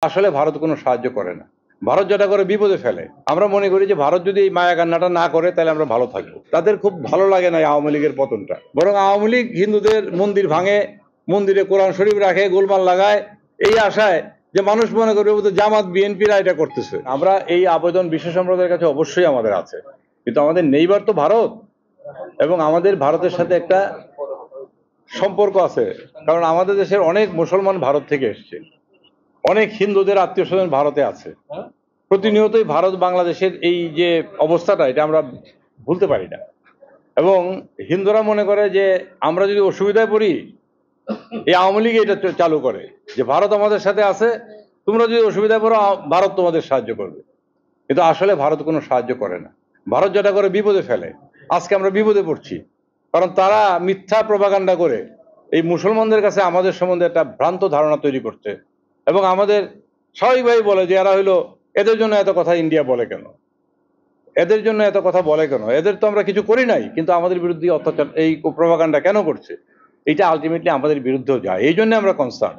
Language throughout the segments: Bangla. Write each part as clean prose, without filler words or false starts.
আসলে ভারত কোনো সাহায্য করে না। ভারত যেটা করে বিপদে ফেলে। আমরা মনে করি যে ভারত যদি এই মায়া কান্নাটা না করে তাহলে আমরা ভালো থাকবো। তাদের খুব ভালো লাগে না আওয়ামী লীগের পতনটা। বরং আওয়ামী লীগ হিন্দুদের মন্দির ভাঙে, মন্দিরে কোরআন শরীফ রাখে, গোলমাল লাগায় এই আশায় যে মানুষ মনে করবে বোধহয় জামাত বিএনপিরা এটা করতেছে। আমরা এই আবেদন বিশ্ব সম্প্রদায়ের কাছে অবশ্যই আমাদের আছে, কিন্তু আমাদের নেইবার তো ভারত, এবং আমাদের ভারতের সাথে একটা সম্পর্ক আছে। কারণ আমাদের দেশের অনেক মুসলমান ভারত থেকে এসছে, অনেক হিন্দুদের আত্মীয় স্বজন ভারতে আছে। প্রতিনিয়তই ভারত বাংলাদেশের এই যে অবস্থাটা, এটা আমরা ভুলতে পারি না। এবং হিন্দুরা মনে করে যে আমরা যদি অসুবিধায় পড়ি, এই আওয়ামী লীগ এটা চালু করে যে ভারত আমাদের সাথে আছে, তোমরা যদি অসুবিধায় পড়ো ভারত তোমাদের সাহায্য করবে। কিন্তু আসলে ভারত কোনো সাহায্য করে না। ভারত যেটা করে বিপদে ফেলে। আজকে আমরা বিপদে পড়ছি, কারণ তারা মিথ্যা প্রপাগান্ডা করে এই মুসলমানদের কাছে আমাদের সম্বন্ধে একটা ভ্রান্ত ধারণা তৈরি করছে। এবং আমাদের স্বাভাবিকভাবেই বলে যে এরা হইলো, এদের জন্য এত কথা ইন্ডিয়া বলে কেন, এদের জন্য এত কথা বলে কেন, এদের তো আমরা কিছু করি নাই, কিন্তু আমাদের বিরুদ্ধে অত্যাচার এই প্রপাগান্ডা কেন করছে। এটা আলটিমেটলি আমাদের বিরুদ্ধেও যায়। এই জন্য আমরা কনসার্ন।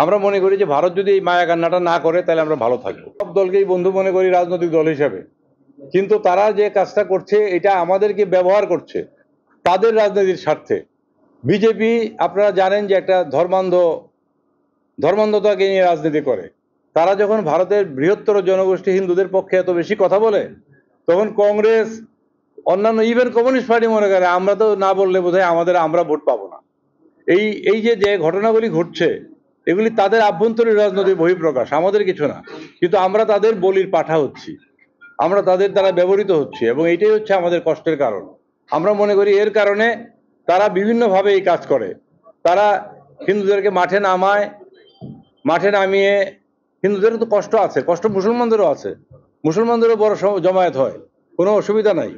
আমরা মনে করি যে ভারত যদি এই মায়া কান্নাটা না করে তাহলে আমরা ভালো থাকবো। সব দলকেই বন্ধু মনে করি রাজনৈতিক দল হিসেবে, কিন্তু তারা যে কাজটা করছে এটা আমাদেরকে ব্যবহার করছে তাদের রাজনীতির স্বার্থে। বিজেপি আপনারা জানেন যে একটা ধর্মান্ধতাকে নিয়ে রাজনীতি করে। তারা যখন ভারতের বৃহত্তর জনগোষ্ঠী হিন্দুদের পক্ষে এত বেশি কথা বলে, তখন কংগ্রেস, অন্যান্য ইভেন কমিউনিস্ট পার্টি মনে করে আমরা তো না বললে বোধহয় আমরা ভোট পাবো না। এই যে ঘটনাগুলি ঘটছে, এগুলি তাদের আভ্যন্তরীণ রাজনৈতিক বহিঃপ্রকাশ, আমাদের কিছু না। কিন্তু আমরা তাদের বলির পাঠা হচ্ছি, আমরা তাদের দ্বারা ব্যবহৃত হচ্ছি, এবং এইটাই হচ্ছে আমাদের কষ্টের কারণ। আমরা মনে করি এর কারণে তারা বিভিন্নভাবে এই কাজ করে। তারা হিন্দুদেরকে মাঠে নামিয়ে, হিন্দুদেরও তো কষ্ট আছে, কষ্ট মুসলমানদেরও আছে, মুসলমানদেরও বড় জমায়েত হয়, কোনো অসুবিধা নাই।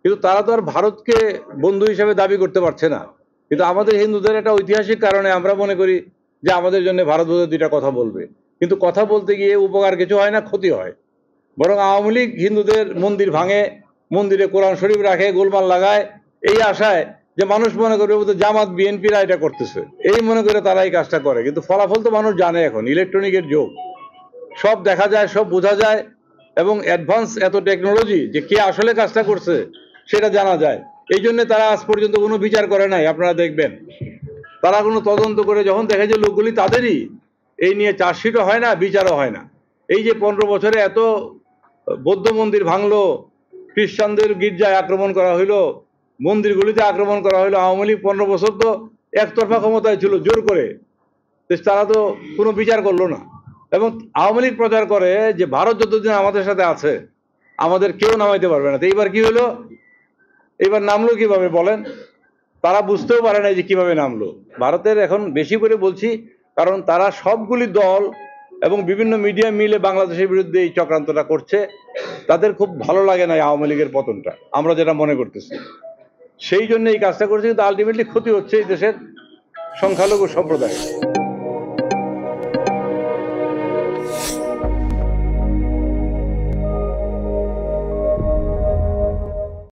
কিন্তু তারা তো আর ভারতকে বন্ধু হিসেবে দাবি করতে পারছে না। কিন্তু আমাদের হিন্দুদের একটা ঐতিহাসিক কারণে আমরা মনে করি যে আমাদের জন্য ভারত বোধহয় দুইটা কথা বলবে, কিন্তু কথা বলতে গিয়ে উপকার কিছু হয় না, ক্ষতি হয়। বরং আওয়ামী লীগ হিন্দুদের মন্দির ভাঙে, মন্দিরে কোরআন শরীফ রাখে, গোলমাল লাগায় এই আশায় যে মানুষ মনে করবে বোধহয় জামাত বিএনপিরা এটা করতেছে, এই মনে করে তারা এই কাজটা করে। কিন্তু ফলাফল তো মানুষ জানে, এখন ইলেকট্রনিকের যুগ, সব দেখা যায়, সব বোঝা যায়, এবং অ্যাডভান্স এত টেকনোলজি যে কে আসলে কাজটা করছে সেটা জানা যায়। এই জন্য তারা আজ পর্যন্ত কোনো বিচার করে নাই। আপনারা দেখবেন তারা কোনো তদন্ত করে যখন দেখে যে লোকগুলি তাদেরই, এই নিয়ে চার্জশিটও হয় না, বিচারও হয় না। এই যে 15 বছরে এত বৌদ্ধ মন্দির ভাঙলো, খ্রিস্টানদের গির্জায় আক্রমণ করা হইলো, মন্দিরগুলিতে আক্রমণ করা হইলো, আওয়ামী লীগ 15 বছর তো একতরফা ক্ষমতায় ছিল, জোর করে। তারা তো কোনো বিচার করলো না। এবং আওয়ামী লীগ প্রচার করে যে ভারত যতদিন আমাদের সাথে আছে আমাদের কেউ নামাইতে পারবে না। তো এইবার কি হলো, এবার নামলো কিভাবে বলেন? তারা বুঝতেও পারে না যে কিভাবে নামলো। ভারতের এখন বেশি করে বলছি, কারণ তারা সবগুলি দল এবং বিভিন্ন মিডিয়া মিলে বাংলাদেশের বিরুদ্ধে এই চক্রান্তটা করছে। তাদের খুব ভালো লাগে না আওয়ামী লীগের পতনটা, আমরা যেটা মনে করতেছি। সেই জন্য এই কাজটা করছে, কিন্তু আলটিমেটলি ক্ষতি হচ্ছে এই দেশের সংখ্যালঘু সম্প্রদায়।